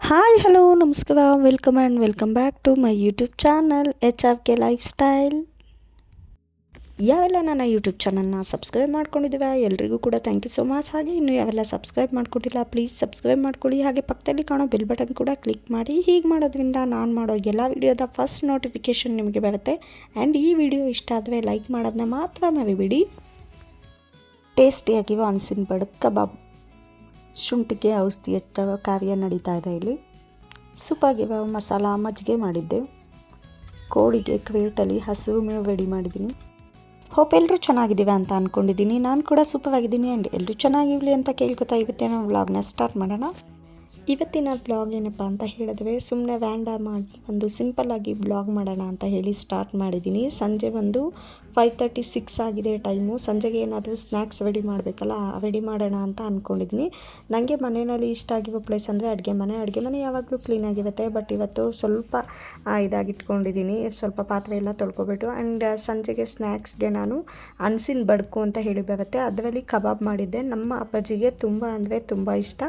Hi hello ನಮಸ್ಕಾರ welcome and welcome back to my YouTube channel HRK lifestyle. ಯಾವೆಲ್ಲ ನನ್ನ YouTube ಚಾನಲ್ನ subscribe ಮಾಡ್ಕೊಂಡಿದ್ದೀವಿ ಎಲ್ರಿಗೂ ಕೂಡ ಥ್ಯಾಂಕ್ ಯು ಸೊ ಮಚ್. ಹಾಗೆ ಇನ್ನು ಯಾವೆಲ್ಲ ಸಬ್ಸ್ಕ್ರೈಬ್ ಮಾಡ್ಕೊಂಡಿಲ್ಲ ಪ್ಲೀಸ್ ಸಬ್ಸ್ಕ್ರೈಬ್ ಮಾಡ್ಕೊಳ್ಳಿ. ಹಾಗೆ ಪಕ್ಕದಲ್ಲಿ ಕಾಣೋ ಬೆಲ್ ಬಟನ್ ಕೂಡ ಕ್ಲಿಕ್ ಮಾಡಿ. ಹೀಗೆ ಮಾಡೋದ್ರಿಂದ ನಾನು ಮಾಡೋ ಎಲ್ಲ ವಿಡಿಯೋದ ಫಸ್ಟ್ ನೋಟಿಫಿಕೇಷನ್ ನಿಮಗೆ ಬರುತ್ತೆ. ಆ್ಯಂಡ್ ಈ ವಿಡಿಯೋ ಇಷ್ಟ ಆದರೆ ಲೈಕ್ ಮಾಡೋದನ್ನ ಮಾತ್ರ ಮರಿಬೇಡಿ. ಟೇಸ್ಟಿಯಾಗಿರೋ ಹಲಸಿನ ಬಡಕ್ ಕಬಾಬ್, ಶುಂಠಿಗೆ ಔಷಧಿ ಎತ್ತ ಕಾರ್ಯ ನಡೀತಾ ಇದೆ. ಇಲ್ಲಿ ಸೂಪಾಗಿರೋ ಮಸಾಲ ಮಜ್ಜಿಗೆ ಮಾಡಿದ್ದೆ. ಕೋಳಿಗೆ ಕ್ರೇಟಲ್ಲಿ ಹಸಿರು ಮೇವು ರೆಡಿ ಮಾಡಿದ್ದೀನಿ. ಹೋಪ್ ಎಲ್ಲರೂ ಚೆನ್ನಾಗಿದ್ದೀವಿ ಅಂತ ಅಂದ್ಕೊಂಡಿದ್ದೀನಿ. ನಾನು ಕೂಡ ಸೂಪರ್ ಆಗಿದ್ದೀನಿ. ಆ್ಯಂಡ್ ಎಲ್ಲರೂ ಚೆನ್ನಾಗಿರಲಿ ಅಂತ ಕೇಳ್ಕೊತಾ ಇವತ್ತೇನೋ ವ್ಲಾಗ್ನ ಸ್ಟಾರ್ಟ್ ಮಾಡೋಣ. ಇವತ್ತಿನ ಬ್ಲಾಗ್ ಏನಪ್ಪ ಅಂತ ಹೇಳಿದ್ರೆ ಸುಮ್ಮನೆ ವ್ಯಾಂಡಮ್ ಆಗಿ ಒಂದು ಸಿಂಪಲ್ಲಾಗಿ ಬ್ಲಾಗ್ ಮಾಡೋಣ ಅಂತ ಹೇಳಿ ಸ್ಟಾರ್ಟ್ ಮಾಡಿದ್ದೀನಿ. ಸಂಜೆ ಒಂದು 5:36 ಆಗಿದೆ ಟೈಮು. ಸಂಜೆಗೆ ಏನಾದರೂ ಸ್ನ್ಯಾಕ್ಸ್ ರೆಡಿ ಮಾಡಬೇಕಲ್ಲ, ರೆಡಿ ಮಾಡೋಣ ಅಂತ ಅಂದ್ಕೊಂಡಿದ್ದೀನಿ. ನನಗೆ ಮನೆಯಲ್ಲಿ ಇಷ್ಟ ಆಗಿರೋ ಪ್ಲೇಸ್ ಅಂದರೆ ಅಡುಗೆ ಮನೆ ಯಾವಾಗಲೂ ಕ್ಲೀನಾಗಿರುತ್ತೆ. ಬಟ್ ಇವತ್ತು ಸ್ವಲ್ಪ ಇದಾಗಿಟ್ಕೊಂಡಿದ್ದೀನಿ, ಸ್ವಲ್ಪ ಪಾತ್ರೆ ಎಲ್ಲ ತೊಳ್ಕೊಬಿಟ್ಟು. ಆ್ಯಂಡ್ ಸಂಜೆಗೆ ಸ್ನ್ಯಾಕ್ಸ್ಗೆ ನಾನು ಹಲಸಿನ ಬಡ್ಕು ಅಂತ ಹೇಳಿ ಬರುತ್ತೆ, ಅದರಲ್ಲಿ ಕಬಾಬ್ ಮಾಡಿದ್ದೆ. ನಮ್ಮ ಅಪ್ಪಾಜಿಗೆ ತುಂಬ ಅಂದರೆ ತುಂಬ ಇಷ್ಟ.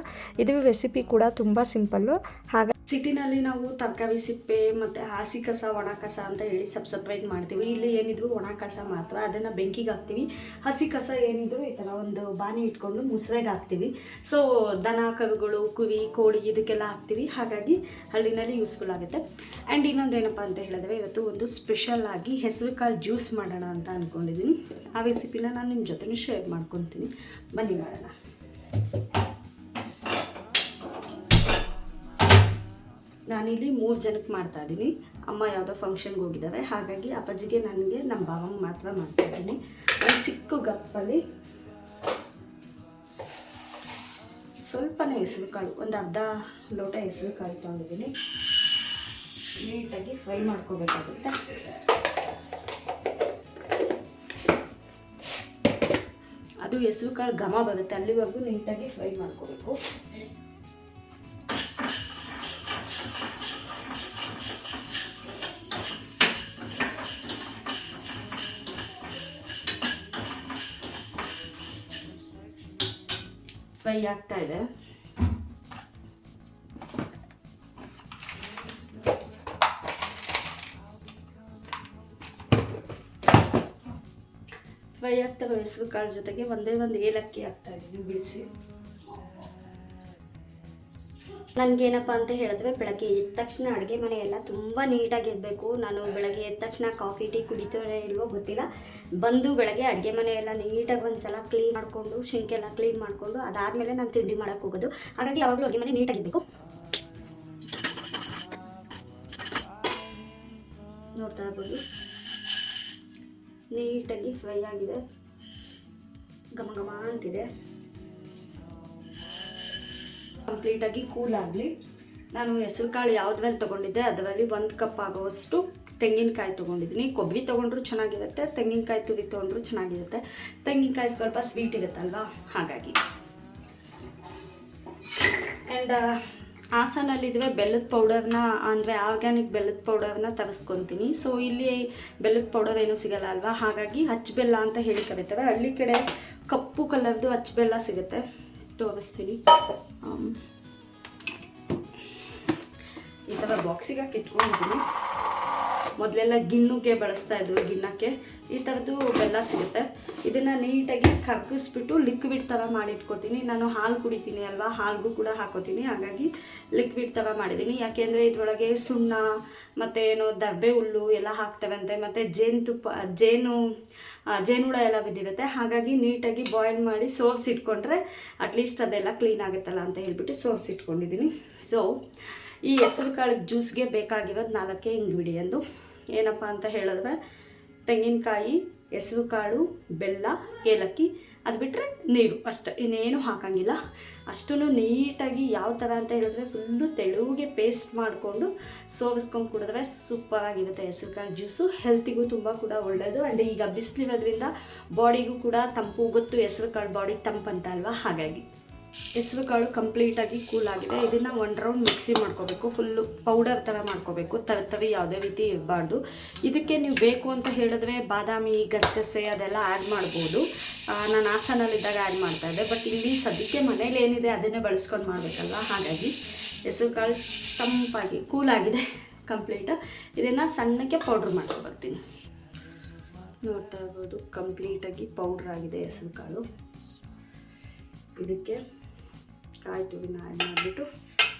ಇದು ರೆಸಿಪಿ ಕೂಡ ತುಂಬ ಸಿಂಪಲ್ಲು. ಹಾಗೆ ಸಿಟಿನಲ್ಲಿ ನಾವು ತರಕಾರಿ ಸಿಪ್ಪೆ ಮತ್ತು ಹಸಿ ಕಸ ಒಣ ಕಸ ಅಂತ ಹೇಳಿ ಸಪ್ರೇಟ್ ಮಾಡ್ತೀವಿ. ಇಲ್ಲಿ ಏನಿದ್ರು ಒಣ ಕಸ ಮಾತ್ರ, ಅದನ್ನು ಬೆಂಕಿಗೆ ಹಾಕ್ತೀವಿ. ಹಸಿ ಕಸ ಏನಿದ್ರು ಈ ಥರ ಒಂದು ಬಾಣಿ ಇಟ್ಕೊಂಡು ಮುಸ್ರೆಗೆ ಹಾಕ್ತೀವಿ. ಸೊ ದನ ಕರುಗಳು, ಕುರಿ, ಕೋಳಿ ಇದಕ್ಕೆಲ್ಲ ಹಾಕ್ತೀವಿ. ಹಾಗಾಗಿ ಹಳ್ಳಿನಲ್ಲಿ ಯೂಸ್ಫುಲ್ ಆಗುತ್ತೆ. ಆ್ಯಂಡ್ ಇನ್ನೊಂದೇನಪ್ಪ ಅಂತ ಹೇಳಿದ್ರೆ ಇವತ್ತು ಒಂದು ಸ್ಪೆಷಲ್ ಆಗಿ ಹೆಸರು ಕಾಳು ಜ್ಯೂಸ್ ಮಾಡೋಣ ಅಂತ ಅಂದ್ಕೊಂಡಿದ್ದೀನಿ. ಆ ರೆಸಿಪಿನ ನಾನು ನಿಮ್ಮ ಜೊತೆ ಶೇರ್ ಮಾಡ್ಕೊತೀನಿ. ಬನ್ನಿ ಮಾಡೋಣ. ನಾನಿಲ್ಲಿ 3 ಜನಕ್ಕೆ ಮಾಡ್ತಾಯಿದ್ದೀನಿ. ಅಮ್ಮ ಯಾವುದೋ ಫಂಕ್ಷನ್ಗೆ ಹೋಗಿದ್ದಾವೆ, ಹಾಗಾಗಿ ಅಪ್ಪಾಜಿಗೆ ನನಗೆ ನಮ್ಮ ಭಾವಂಗೆ ಮಾತ್ರ ಮಾಡ್ತಾಯಿದ್ದೀನಿ. ಒಂದು ಚಿಕ್ಕ ಗಪ್ಪಲ್ಲಿ ಸ್ವಲ್ಪನೇ ಹೆಸರು ಕಾಳು, ಒಂದು ಅರ್ಧ ಲೋಟ ಹೆಸರು ಕಾಳು ತೊಗೊಂಡಿದ್ದೀನಿ. ನೀಟಾಗಿ ಫ್ರೈ ಮಾಡ್ಕೋಬೇಕಾಗುತ್ತೆ. ಅದು ಹೆಸರು ಕಾಳು ಘಮ ಬರುತ್ತೆ, ಅಲ್ಲಿವರೆಗೂ ನೀಟಾಗಿ ಫ್ರೈ ಮಾಡ್ಕೋಬೇಕು. ಫ್ರೈ ಆಗ್ತಾ ಇದೆ. ಫ್ರೈ ಆಗ್ತಾ ಹೆಸರು ಕಾಳು ಜೊತೆಗೆ ಒಂದೇ ಒಂದು ಏಲಕ್ಕಿ ಹಾಕ್ತಾ ಇದ್ದೀನಿ ಬಿಡಿಸಿ. ನನಗೇನಪ್ಪ ಅಂತ ಹೇಳಿದ್ರೆ ಬೆಳಗ್ಗೆ ಎದ್ದ ತಕ್ಷಣ ಅಡುಗೆ ಮನೆ ಎಲ್ಲ ತುಂಬ ನೀಟಾಗಿ ಇರಬೇಕು. ನಾನು ಬೆಳಗ್ಗೆ ಎದ್ದ ತಕ್ಷಣ ಕಾಫಿ ಟೀ ಕುಡಿತೋ ಇಲ್ವೋ ಗೊತ್ತಿಲ್ಲ, ಬಂದು ಬೆಳಗ್ಗೆ ಅಡುಗೆ ಮನೆ ಎಲ್ಲ ನೀಟಾಗಿ ಒಂದು ಸಲ ಕ್ಲೀನ್ ಮಾಡಿಕೊಂಡು, ಶಿಂಕ್ ಎಲ್ಲ ಕ್ಲೀನ್ ಮಾಡಿಕೊಂಡು ಅದಾದಮೇಲೆ ನಾನು ತಿಂಡಿ ಮಾಡೋಕ್ಕೆ ಹೋಗೋದು. ಹಾಗಾಗಿ ಯಾವಾಗಲೂ ಅಡುಗೆ ಮನೆ ನೀಟಾಗಿರಬೇಕು. ನೋಡ್ತಾ ಇರ್ಬೋದು, ನೀಟಾಗಿ ಫ್ರೈ ಆಗಿದೆ, ಘಮ ಘಮ ಅಂತಿದೆ. ಕಂಪ್ಲೀಟಾಗಿ ಕೂಲ್ ಆಗಲಿ. ನಾನು ಹೆಸರು ಕಾಳು ಯಾವುದ್ರಲ್ಲಿ ತೊಗೊಂಡಿದ್ದೆ ಅದರಲ್ಲಿ 1 ಕಪ್ ಆಗುವಷ್ಟು ತೆಂಗಿನಕಾಯಿ ತೊಗೊಂಡಿದ್ದೀನಿ. ಕೊಬ್ಬರಿ ತೊಗೊಂಡ್ರು ಚೆನ್ನಾಗಿರುತ್ತೆ, ತೆಂಗಿನಕಾಯಿ ತುರಿ ತೊಗೊಂಡ್ರು ಚೆನ್ನಾಗಿರುತ್ತೆ. ತೆಂಗಿನಕಾಯಿ ಸ್ವಲ್ಪ ಸ್ವೀಟ್ ಇರುತ್ತಲ್ವಾ, ಹಾಗಾಗಿ. ಆ್ಯಂಡ್ ಹಾಸನಲ್ಲಿದ್ದರೆ ಬೆಲ್ಲದ ಪೌಡರ್ನ ಅಂದರೆ ಆರ್ಗ್ಯಾನಿಕ್ ಬೆಲ್ಲದ ಪೌಡರ್ನ ತರಿಸ್ಕೊತೀನಿ. ಸೊ ಇಲ್ಲಿ ಬೆಲ್ಲದ ಪೌಡರ್ ಏನೂ ಸಿಗಲ್ಲ ಅಲ್ವಾ, ಹಾಗಾಗಿ ಹಚ್ಚ ಬೆಲ್ಲ ಅಂತ ಹೇಳಿ ಕರೀತಾರೆ. ಹಳ್ಳಿ ಕಡೆ ಕಪ್ಪು ಕಲರ್ದು ಹಚ್ಚ ಬೆಲ್ಲ ಸಿಗುತ್ತೆ, ತೋರಿಸ್ತೀನಿ. ಈ ಥರ ಬಾಕ್ಸಿಗೆ ಹಾಕಿ ಇಟ್ಕೊಂಡಿದ್ದೀನಿ. ಮೊದಲೆಲ್ಲ ಗಿಣ್ಣಕ್ಕೆ ಬಳಸ್ತಾ ಇದ್ವಿ, ಗಿಣ್ಣಕ್ಕೆ ಈ ಥರದ್ದು ಬೆಲ್ಲ ಸಿಗುತ್ತೆ. ಇದನ್ನು ನೀಟಾಗಿ ಕರ್ಗಿಸ್ಬಿಟ್ಟು ಲಿಕ್ವಿಡ್ ಥರ ಮಾಡಿ ಇಟ್ಕೊತೀನಿ. ನಾನು ಹಾಲು ಕುಡಿತೀನಿ ಅಲ್ವಾ, ಹಾಲಿಗೂ ಕೂಡ ಹಾಕೋತೀನಿ, ಹಾಗಾಗಿ ಲಿಕ್ವಿಡ್ ಥರ ಮಾಡಿದ್ದೀನಿ. ಯಾಕೆಂದರೆ ಇದರೊಳಗೆ ಸುಣ್ಣ ಮತ್ತು ಏನೋ ದರ್ಬೆ ಹುಲ್ಲು ಎಲ್ಲ ಹಾಕ್ತವಂತೆ, ಮತ್ತು ಜೇನುಹುಳ ಎಲ್ಲ ಬಿದ್ದಿರುತ್ತೆ. ಹಾಗಾಗಿ ನೀಟಾಗಿ ಬಾಯ್ಲ್ ಮಾಡಿ ಸೋರಿಸಿಟ್ಕೊಂಡ್ರೆ ಅಟ್ಲೀಸ್ಟ್ ಅದೆಲ್ಲ ಕ್ಲೀನ್ ಆಗುತ್ತಲ್ಲ ಅಂತ ಹೇಳ್ಬಿಟ್ಟು ಸೋರಿಸಿಟ್ಕೊಂಡಿದ್ದೀನಿ. ಸೊ ಈ ಹೆಸರು ಕಾಳು ಜ್ಯೂಸ್ಗೆ ಬೇಕಾಗಿರೋದು 4 ಇಂಗ್ರೀಡಿಯೆಂಟು ಏನಪ್ಪ ಅಂತ ಹೇಳಿದ್ರೆ ತೆಂಗಿನಕಾಯಿ, ಹೆಸರು ಕಾಳು, ಬೆಲ್ಲ, ಏಲಕ್ಕಿ, ಅದು ಬಿಟ್ಟರೆ ನೀರು ಅಷ್ಟೇ, ಇನ್ನೇನು ಹಾಕೋಂಗಿಲ್ಲ. ಅಷ್ಟೂ ನೀಟಾಗಿ ಯಾವ ಥರ ಅಂತ ಹೇಳಿದ್ರೆ ಫುಲ್ಲು ತೆಳುಗೆ ಪೇಸ್ಟ್ ಮಾಡಿಕೊಂಡು ಸೋರಿಸ್ಕೊಂಡು ಕುಡಿದ್ರೆ ಸೂಪರಾಗಿರುತ್ತೆ ಹೆಸರು ಕಾಳು ಜ್ಯೂಸು. ಹೆಲ್ತಿಗೂ ತುಂಬ ಕೂಡ ಒಳ್ಳೆಯದು. ಆ್ಯಂಡ್ ಈಗ ಬಿಸಿಲಿರೋದ್ರಿಂದ ಬಾಡಿಗೂ ಕೂಡ ತಂಪು, ಗೊತ್ತು ಹೆಸರು ಕಾಳು ಬಾಡಿಗೆ ತಂಪಂತ ಅಲ್ವಾ, ಹಾಗಾಗಿ ಹೆಸರು ಕಾಳು ಕಂಪ್ಲೀಟಾಗಿ ಕೂಲ್ ಆಗಿದೆ. ಇದನ್ನು 1 ರೌಂಡ್ ಮಿಕ್ಸಿ ಮಾಡ್ಕೋಬೇಕು. ಫುಲ್ಲು ಪೌಡರ್ ಥರ ಮಾಡ್ಕೋಬೇಕು. ತವಿ ಯಾವುದೇ ರೀತಿ ಇರಬಾರ್ದು. ಇದಕ್ಕೆ ನೀವು ಬೇಕು ಅಂತ ಹೇಳಿದ್ರೆ ಬಾದಾಮಿ, ಗಸಗಸೆ ಅದೆಲ್ಲ ಆ್ಯಡ್ ಮಾಡ್ಬೋದು. ನಾನು ಹಾಸನಲ್ಲಿದ್ದಾಗ ಆ್ಯಡ್ ಮಾಡ್ತಾಯಿದ್ದೆ. ಬಟ್ ಇಲ್ಲಿ ಸದ್ಯಕ್ಕೆ ಮನೇಲಿ ಏನಿದೆ ಅದನ್ನೇ ಬಳಸ್ಕೊಂಡು ಮಾಡಬೇಕಲ್ಲ, ಹಾಗಾಗಿ ಹೆಸರು ಕಾಳು ತಂಪಾಗಿ ಕೂಲಾಗಿದೆ ಕಂಪ್ಲೀಟ್. ಇದನ್ನು ಸಣ್ಣಕ್ಕೆ ಪೌಡ್ರ್ ಮಾಡ್ಕೊಬರ್ತೀನಿ. ನೋಡ್ತಾ ಇರ್ಬೋದು, ಕಂಪ್ಲೀಟಾಗಿ ಪೌಡ್ರ್ ಆಗಿದೆ ಹೆಸರು ಕಾಳು. ಇದಕ್ಕೆ ಕಾಯಿ ತುರಿನ ಆ್ಯಡ್ ಮಾಡಿಬಿಟ್ಟು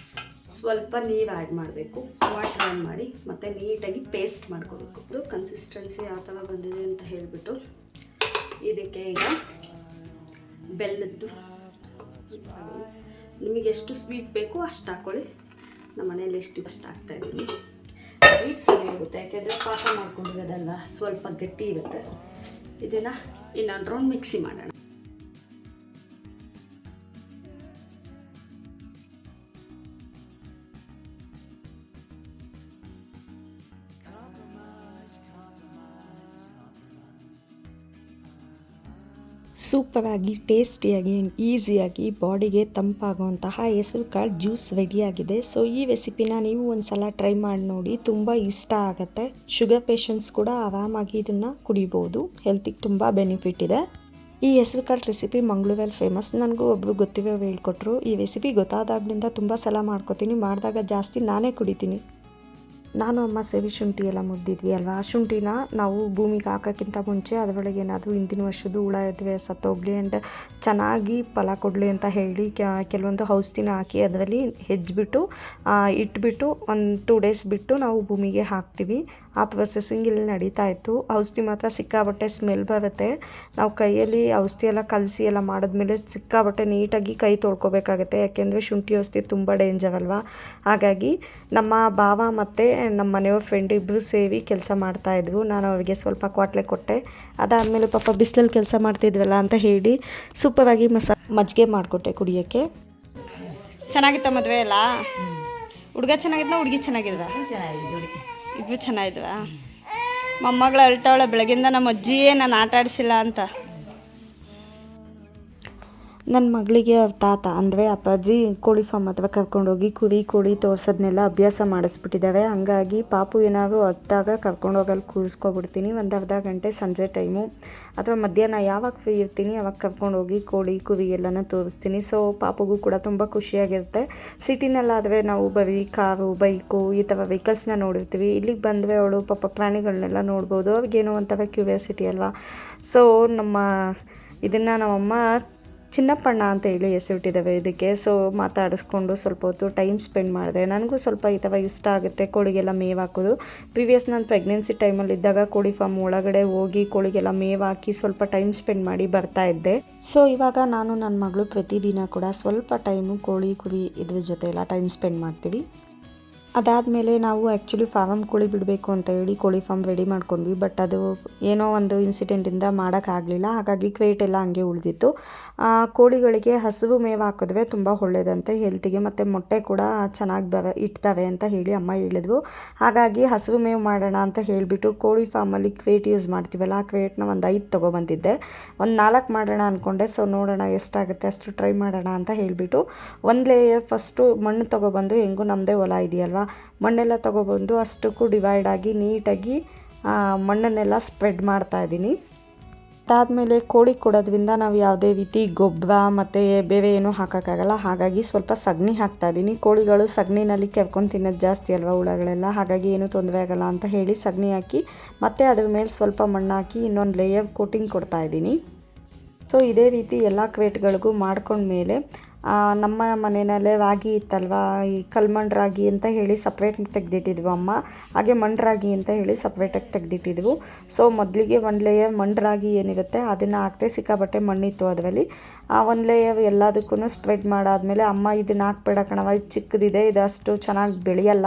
ಸ್ವಲ್ಪ ನೀರು ಆ್ಯಡ್ ಮಾಡಬೇಕು. ವಾಟರ್ ಆ್ಯಡ್ ಮಾಡಿ ಮತ್ತು ನೀಟಾಗಿ ಪೇಸ್ಟ್ ಮಾಡ್ಕೋಬೇಕು. ಇದು ಕನ್ಸಿಸ್ಟೆನ್ಸಿ ಯಾವ ಥರ ಬಂದಿದೆ ಅಂತ ಹೇಳಿಬಿಟ್ಟು ಇದಕ್ಕೆ ಈಗ ಬೆಲ್ಲದ್ದು, ನಿಮಗೆ ಎಷ್ಟು ಸ್ವೀಟ್ ಬೇಕು ಅಷ್ಟು ಹಾಕ್ಕೊಳ್ಳಿ. ನಮ್ಮ ಮನೇಲಿ ಅಷ್ಟು ಹಾಕ್ತಾಯಿದ್ದೀನಿ. ಸ್ವೀಟ್ ಸರಿ ಹೋಗುತ್ತೆ, ಯಾಕೆಂದರೆ ಪಾಕ ಮಾಡ್ಕೊಂಡಿರೋದಲ್ಲ, ಸ್ವಲ್ಪ ಗಟ್ಟಿ ಇರುತ್ತೆ. ಇದನ್ನು ಇನ್ನೊಂದು ರೌಂಡ್ ಮಿಕ್ಸಿ ಮಾಡೋಣ. ಸೂಪರಾಗಿ, ಟೇಸ್ಟಿಯಾಗಿ ಆ್ಯಂಡ್ ಈಸಿಯಾಗಿ ಬಾಡಿಗೆ ತಂಪಾಗುವಂತಹ ಹೆಸರು ಕಾಳು ಜ್ಯೂಸ್ ರೆಡಿಯಾಗಿದೆ. ಸೊ ಈ ರೆಸಿಪಿನ ನೀವು ಒಂದು ಸಲ ಟ್ರೈ ಮಾಡಿ ನೋಡಿ, ತುಂಬ ಇಷ್ಟ ಆಗುತ್ತೆ. ಶುಗರ್ ಪೇಷಂಟ್ಸ್ ಕೂಡ ಆರಾಮಾಗಿ ಇದನ್ನು ಕುಡಿಬೋದು. ಹೆಲ್ತಿಗೆ ತುಂಬ ಬೆನಿಫಿಟ್ ಇದೆ. ಈ ಹೆಸರು ಕಾಳು ರೆಸಿಪಿ ಮಂಗಳೂರಲ್ಲಿ ಫೇಮಸ್. ನನಗೂ ಒಬ್ಬರು ಗೊತ್ತಿರೋರು ಹೇಳ್ಕೊಟ್ರು. ಈ ರೆಸಿಪಿ ಗೊತ್ತಾದಾಗಲಿಂದ ತುಂಬ ಸಲ ಮಾಡ್ಕೋತೀನಿ. ಮಾಡಿದಾಗ ಜಾಸ್ತಿ ನಾನೇ ಕುಡಿತೀನಿ. ನಾನು ಅಮ್ಮ ಸೇರಿ ಶುಂಠಿ ಎಲ್ಲ ಮುರಿದಿದ್ವಿ ಅಲ್ವಾ, ಆ ಶುಂಠಿನ ನಾವು ಭೂಮಿಗೆ ಹಾಕೋಕ್ಕಿಂತ ಮುಂಚೆ ಅದರೊಳಗೆ ಏನಾದರೂ ಹಿಂದಿನ ವರ್ಷದ ಹುಳ ಇದ್ದರೆ ಸತ್ತೋಗಲಿ ಆ್ಯಂಡ್ ಚೆನ್ನಾಗಿ ಫಲ ಕೊಡಲಿ ಅಂತ ಹೇಳಿ ಕೆಲವೊಂದು ಔಷಧಿನ ಹಾಕಿ ಅದರಲ್ಲಿ ಹೆಜ್ಜಿಬಿಟ್ಟು ಇಟ್ಬಿಟ್ಟು ಒಂದು 2 ಡೇಸ್ ಬಿಟ್ಟು ನಾವು ಭೂಮಿಗೆ ಹಾಕ್ತೀವಿ. ಆ ಪ್ರೊಸೆಸಿಂಗ್ ಇಲ್ಲಿ ನಡೀತಾ ಇತ್ತು. ಔಷಧಿ ಮಾತ್ರ ಸಿಕ್ಕಾಬಟ್ಟೆ ಸ್ಮೆಲ್ ಬರುತ್ತೆ. ನಾವು ಕೈಯಲ್ಲಿ ಔಷಧಿ ಎಲ್ಲ ಕಲಸಿ ಎಲ್ಲ ಮಾಡಿದ್ಮೇಲೆ ಸಿಕ್ಕಾಬಟ್ಟೆ ನೀಟಾಗಿ ಕೈ ತೊಳ್ಕೊಬೇಕಾಗತ್ತೆ, ಯಾಕೆಂದರೆ ಶುಂಠಿ ಔಷಧಿ ತುಂಬ ಡೇಂಜರ್ ಅಲ್ವಾ. ಹಾಗಾಗಿ ನಮ್ಮ ಭಾವ ಮತ್ತು ನಮ್ಮ ಮನೆಯವ್ರ ಫ್ರೆಂಡ್ ಇಬ್ಬರು ಸೇರಿ ಕೆಲಸ ಮಾಡ್ತಾಯಿದ್ವು. ನಾನು ಅವರಿಗೆ ಸ್ವಲ್ಪ ಕ್ವಾಟ್ಲೆ ಕೊಟ್ಟೆ. ಅದಾದಮೇಲೆ ಪಾಪ ಬಿಸಿಲಲ್ಲಿ ಕೆಲಸ ಮಾಡ್ತಿದ್ವಲ್ಲ ಅಂತ ಹೇಳಿ ಸೂಪರಾಗಿ ಮಜ್ಜಿಗೆ ಮಾಡಿಕೊಟ್ಟೆ ಕುಡಿಯೋಕ್ಕೆ. ಚೆನ್ನಾಗಿತ್ತ ಮದುವೆ ಎಲ್ಲ? ಹುಡುಗ ಚೆನ್ನಾಗಿದ್ನ, ಹುಡುಗಿ ಚೆನ್ನಾಗಿದ್ರ? ಇಬ್ಬರು ಚೆನ್ನಾಗಿದ್ವಾ? ಮೊಮ್ಮಗಳು ಅಳ್ತಾವಳೆ ಬೆಳಗಿಂದ, ನಮ್ಮ ಅಜ್ಜಿಯೇ ನಾನು ಆಟ ಆಡಿಸಿಲ್ಲ ಅಂತ. ನನ್ನ ಮಗಳಿಗೆ ಅವ್ರ ತಾತ ಅಂದರೆ ಅಪ್ಪಾಜಿ ಕೋಳಿ ಫಾರ್ಮ್ ಹತ್ರ ಕರ್ಕೊಂಡೋಗಿ ಕುರಿ ಕೋಳಿ ತೋರಿಸೋದನ್ನೆಲ್ಲ ಅಭ್ಯಾಸ ಮಾಡಿಸ್ಬಿಟ್ಟಿದ್ದಾವೆ. ಹಂಗಾಗಿ ಪಾಪು ಏನಾದರೂ ಹೊತ್ತಾಗ ಕರ್ಕೊಂಡೋಗಲ್ಲಿ ಕೂರಿಸ್ಕೊಬಿಡ್ತೀನಿ. ಒಂದು ಅರ್ಧ ಗಂಟೆ ಸಂಜೆ ಟೈಮು ಅಥವಾ ಮಧ್ಯಾಹ್ನ ಯಾವಾಗ ಫ್ರೀ ಇರ್ತೀನಿ ಅವಾಗ ಕರ್ಕೊಂಡೋಗಿ ಕೋಳಿ ಕುರಿ ಎಲ್ಲನೂ ತೋರಿಸ್ತೀನಿ. ಸೊ ಪಾಪುಗೂ ಕೂಡ ತುಂಬ ಖುಷಿಯಾಗಿರುತ್ತೆ. ಸಿಟಿನಲ್ಲಾದರೆ ನಾವು ಬರೀ ಕಾರು, ಬೈಕು ಈ ಥರ ವೆಹಿಕಲ್ಸ್ನ ನೋಡಿರ್ತೀವಿ. ಇಲ್ಲಿಗೆ ಬಂದರೆ ಅವಳು ಪಾಪ ಪ್ರಾಣಿಗಳನ್ನೆಲ್ಲ ನೋಡ್ಬೋದು. ಅವ್ರಿಗೇನೋ ಒಂಥರ ಕ್ಯೂರಿಯಾಸಿಟಿ ಅಲ್ವಾ. ಸೊ ಇದನ್ನು ನಮ್ಮಮ್ಮ ಚಿನ್ನಪ್ಪಣ್ಣ ಅಂತ ಹೇಳಿ ಹೆಸರಿಟ್ಟಿದ್ದಾವೆ ಇದಕ್ಕೆ. ಸೊ ಮಾತಾಡಿಸ್ಕೊಂಡು ಸ್ವಲ್ಪ ಹೊತ್ತು ಟೈಮ್ ಸ್ಪೆಂಡ್ ಮಾಡಿದೆ. ನನಗೂ ಸ್ವಲ್ಪ ಈ ಥರ ಇಷ್ಟ ಆಗುತ್ತೆ ಕೋಳಿಗೆಲ್ಲ ಮೇವು ಹಾಕೋದು. ಪ್ರಿವಿಯಸ್ ನಾನು ಪ್ರೆಗ್ನೆನ್ಸಿ ಟೈಮಲ್ಲಿ ಇದ್ದಾಗ ಕೋಳಿ ಫಾರ್ಮ್ ಒಳಗಡೆ ಹೋಗಿ ಕೋಳಿಗೆಲ್ಲ ಮೇವು ಹಾಕಿ ಸ್ವಲ್ಪ ಟೈಮ್ ಸ್ಪೆಂಡ್ ಮಾಡಿ ಬರ್ತಾಯಿದ್ದೆ. ಸೊ ಇವಾಗ ನಾನು ನನ್ನ ಮಗಳು ಪ್ರತಿದಿನ ಕೂಡ ಸ್ವಲ್ಪ ಟೈಮು ಕೋಳಿ ಕುರಿ ಇದ್ರ ಜೊತೆ ಎಲ್ಲ ಟೈಮ್ ಸ್ಪೆಂಡ್ ಮಾಡ್ತೀವಿ. ಅದಾದಮೇಲೆ ನಾವು ಆ್ಯಕ್ಚುಲಿ ಫಾರಮ್ ಕೋಳಿ ಬಿಡಬೇಕು ಅಂತ ಹೇಳಿ ಕೋಳಿ ಫಾರ್ಮ್ ರೆಡಿ ಮಾಡ್ಕೊಂಡ್ವಿ. ಬಟ್ ಅದು ಏನೋ ಒಂದು ಇನ್ಸಿಡೆಂಟಿಂದ ಮಾಡೋಕ್ಕಾಗಲಿಲ್ಲ. ಹಾಗಾಗಿ ಕ್ವೇಟ್ ಎಲ್ಲ ಹಂಗೆ ಉಳಿದಿತ್ತು. ಕೋಳಿಗಳಿಗೆ ಹಸಿರು ಮೇವು ಹಾಕಿದ್ರೆ ತುಂಬ ಒಳ್ಳೆಯದಂತೆ ಹೆಲ್ತಿಗೆ, ಮತ್ತು ಮೊಟ್ಟೆ ಕೂಡ ಚೆನ್ನಾಗಿ ಇಡ್ತವೆ ಅಂತ ಹೇಳಿ ಅಮ್ಮ ಹೇಳಿದ್ರು. ಹಾಗಾಗಿ ಹಸಿರು ಮೇವು ಮಾಡೋಣ ಅಂತ ಹೇಳಿಬಿಟ್ಟು ಕೋಳಿ ಫಾರ್ಮಲ್ಲಿ ಕ್ವೇಟ್ ಯೂಸ್ ಮಾಡ್ತೀವಲ್ಲ, ಆ ಕ್ವೇಟ್ನ ಒಂದು 5 ತೊಗೊಬಂದಿದ್ದೆ. ಒಂದು 4 ಮಾಡೋಣ ಅಂದ್ಕೊಂಡೆ. ಸೊ ನೋಡೋಣ ಎಷ್ಟಾಗುತ್ತೆ ಅಷ್ಟು ಟ್ರೈ ಮಾಡೋಣ ಅಂತ ಹೇಳಿಬಿಟ್ಟು ಒಂದು ಲೇಯರ್ ಫಸ್ಟು ಮಣ್ಣು ತೊಗೊಬಂದು, ಹೆಂಗೂ ನಮ್ಮದೇ ಹೊಲ ಇದೆಯಲ್ವ, ಮಣ್ಣೆಲ್ಲ ತೊಗೊಬಂದು ಅಷ್ಟಕ್ಕೂ ಡಿವೈಡ್ ಆಗಿ ನೀಟಾಗಿ ಮಣ್ಣನ್ನೆಲ್ಲ ಸ್ಪ್ರೆಡ್ ಮಾಡ್ತಾಯಿದ್ದೀನಿ. ಅದಾದಮೇಲೆ ಕೋಳಿ ಕೊಡೋದ್ರಿಂದ ನಾವು ಯಾವುದೇ ರೀತಿ ಗೊಬ್ಬರ ಮತ್ತು ಬೇರೆ ಏನೂ ಹಾಕೋಕ್ಕಾಗಲ್ಲ. ಹಾಗಾಗಿ ಸ್ವಲ್ಪ ಸಗಣಿ ಹಾಕ್ತಾಯಿದ್ದೀನಿ. ಕೋಳಿಗಳು ಸಗಣಿನಲ್ಲಿ ಕೆರ್ಕೊಂಡು ತಿನ್ನೋದು ಜಾಸ್ತಿ ಅಲ್ವಾ ಹುಳಗಳೆಲ್ಲ, ಹಾಗಾಗಿ ಏನೂ ತೊಂದರೆ ಆಗೋಲ್ಲ ಅಂತ ಹೇಳಿ ಸಗಣಿ ಹಾಕಿ ಮತ್ತು ಅದ್ರ ಮೇಲೆ ಸ್ವಲ್ಪ ಮಣ್ಣು ಹಾಕಿ ಇನ್ನೊಂದು ಲೇಯರ್ ಕೋಟಿಂಗ್ ಕೊಡ್ತಾಯಿದ್ದೀನಿ. ಸೊ ಇದೇ ರೀತಿ ಎಲ್ಲ ಕ್ವೇಟ್ಗಳಿಗೂ ಮಾಡ್ಕೊಂಡ್ಮೇಲೆ ನಮ್ಮ ಮನೆಯಲ್ಲೇ ರಾಗಿ ಇತ್ತಲ್ವ, ಈ ಕಲ್ಮಣ್ ರಾಗಿ ಅಂತ ಹೇಳಿ ಸಪ್ರೇಟ್ ತೆಗೆದಿಟ್ಟಿದ್ವು ಅಮ್ಮ. ಹಾಗೆ ಮಣ್ಣು ರಾಗಿ ಅಂತ ಹೇಳಿ ಸಪ್ರೇಟಾಗಿ ತೆಗೆದಿಟ್ಟಿದ್ವು. ಸೊ ಮೊದಲಿಗೆ 1 ಲೇಯರ್ ಮಣ್ಣು ರಾಗಿ ಏನಿರುತ್ತೆ ಅದನ್ನು ಹಾಕ್ತೆ. ಸಿಕ್ಕಾಬಟ್ಟೆ ಮಣ್ಣಿತ್ತು ಅದರಲ್ಲಿ. ಆ 1 ಲೇಯರ್ ಎಲ್ಲದಕ್ಕೂ ಸ್ಪ್ರೆಡ್ ಮಾಡಾದಮೇಲೆ ಅಮ್ಮ ಇದನ್ನು ಹಾಕ್ಬೇಡ ಕಣವ, ಇದು ಚಿಕ್ಕದಿದೆ, ಇದು ಅಷ್ಟು ಚೆನ್ನಾಗಿ ಬೆಳೆಯಲ್ಲ,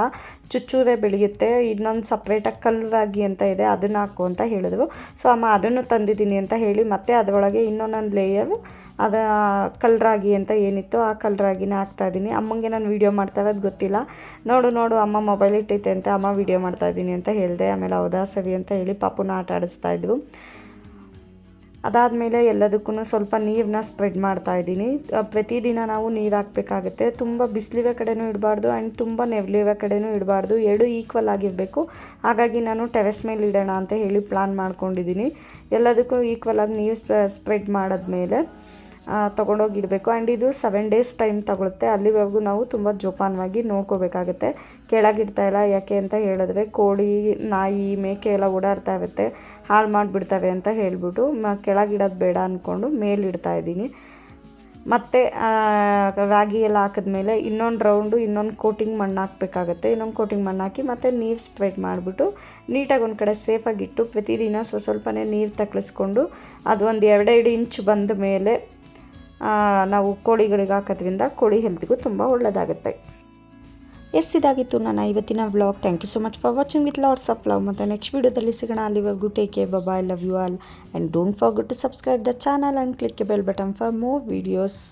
ಚುಚ್ಚೂರೇ ಬೆಳೆಯುತ್ತೆ, ಇನ್ನೊಂದು ಸಪ್ರೇಟಾಗಿ ಕಲ್ಲು ರಾಗಿ ಅಂತ ಇದೆ ಅದನ್ನು ಹಾಕು ಅಂತ ಹೇಳಿದ್ರು. ಸೊ ಅಮ್ಮ ಅದನ್ನು ತಂದಿದ್ದೀನಿ ಅಂತ ಹೇಳಿ ಮತ್ತೆ ಅದರೊಳಗೆ ಇನ್ನೊಂದೊಂದು ಲೇಯರ್ ಅದು ಕಲ್ರಾಗಿ ಅಂತ ಏನಿತ್ತು ಆ ಕಲ್ರಾಗಿನ ಹಾಕ್ತಾಯಿದ್ದೀನಿ. ಅಮ್ಮಂಗೆ ನಾನು ವೀಡಿಯೋ ಮಾಡ್ತಾಯಿರೋದು ಗೊತ್ತಿಲ್ಲ. ನೋಡು ಅಮ್ಮ ಮೊಬೈಲ್ ಇಟ್ಟೈತೆ ಅಂತ ಅಮ್ಮ ವೀಡಿಯೋ ಮಾಡ್ತಾಯಿದ್ದೀನಿ ಅಂತ ಹೇಳಿದೆ. ಆಮೇಲೆ ಹೌದಾ ಸರಿ ಅಂತ ಹೇಳಿ ಪಾಪುನ ಆಟ ಆಡಿಸ್ತಾಯಿದ್ರು. ಅದಾದಮೇಲೆ ಎಲ್ಲದಕ್ಕೂ ಸ್ವಲ್ಪ ನೀರನ್ನ ಸ್ಪ್ರೆಡ್ ಮಾಡ್ತಾಯಿದ್ದೀನಿ. ಪ್ರತಿದಿನ ನಾವು ನೀರು ಹಾಕಬೇಕಾಗುತ್ತೆ. ತುಂಬ ಬಿಸಿಲಿರೋ ಕಡೆನೂ ಇಡಬಾರ್ದು ಆ್ಯಂಡ್ ತುಂಬ ನೆರಳಿರೋ ಕಡೆನೂ ಇಡಬಾರ್ದು, ಎರಡು ಈಕ್ವಲ್ ಆಗಿರಬೇಕು. ಹಾಗಾಗಿ ನಾನು ಟೆರೆಸ್ ಮೇಲೆ ಇಡೋಣ ಅಂತ ಹೇಳಿ ಪ್ಲ್ಯಾನ್ ಮಾಡ್ಕೊಂಡಿದ್ದೀನಿ. ಎಲ್ಲದಕ್ಕೂ ಈಕ್ವಲ್ ಆಗಿ ನೀರು ಸ್ಪ್ರೆಡ್ ಮಾಡಿದ್ಮೇಲೆ ತೊಗೊಂಡೋಗಿ ಇಡಬೇಕು. ಆ್ಯಂಡ್ ಇದು 7 days ಟೈಮ್ ತಗೊಳುತ್ತೆ. ಅಲ್ಲಿವರೆಗೂ ನಾವು ತುಂಬ ಜೋಪಾನವಾಗಿ ನೋಡ್ಕೋಬೇಕಾಗುತ್ತೆ. ಕೆಳಗಿಡ್ತಾ ಇಲ್ಲ, ಯಾಕೆ ಅಂತ ಹೇಳಿದ್ರೆ ಕೋಳಿ, ನಾಯಿ, ಮೇಕೆ ಎಲ್ಲ ಓಡಾಡ್ತಾ ಇರುತ್ತೆ, ಹಾಳು ಮಾಡಿಬಿಡ್ತವೆ ಅಂತ ಹೇಳಿಬಿಟ್ಟು ಕೆಳಗಿಡೋದು ಬೇಡ ಅಂದ್ಕೊಂಡು ಮೇಲಿಡ್ತಾ ಇದ್ದೀನಿ. ಮತ್ತು ರಾಗಿ ಎಲ್ಲ ಹಾಕಿದ್ಮೇಲೆ ಇನ್ನೊಂದು ಕೋಟಿಂಗ್ ಮಣ್ಣು ಹಾಕಬೇಕಾಗತ್ತೆ. ಇನ್ನೊಂದು ಕೋಟಿಂಗ್ ಮಣ್ಣು ಹಾಕಿ ಮತ್ತು ನೀರು ಸ್ಪ್ರೆಡ್ ಮಾಡಿಬಿಟ್ಟು ನೀಟಾಗಿ ಒಂದು ಕಡೆ ಸೇಫಾಗಿಟ್ಟು ಪ್ರತಿದಿನ ಸ್ವಲ್ಪನೇ ನೀರು ತಕ್ಕಳಿಸ್ಕೊಂಡು ಅದು ಒಂದು 2 ಇಂಚ್ ಬಂದ ಮೇಲೆ ನಾವು ಕೋಳಿಗಳಿಗೆ ಹಾಕೋದ್ರಿಂದ ಕೋಳಿ ಹೆಲ್ತ್ಗೂ ತುಂಬ ಒಳ್ಳೆಯದಾಗುತ್ತೆ. ಇದಾಗಿತ್ತು ನನ್ನ ಇವತ್ತಿನ vlog. Thank you so much for watching with lots of love. ಮತ್ತು ನೆಕ್ಸ್ಟ್ ವೀಡಿಯೋದಲ್ಲಿ ಸಿಗೋಣ. ಅಲ್ಲಿವರೆಗೂ take care, bye, love you all and don't forget to subscribe the channel and click the bell button for more videos.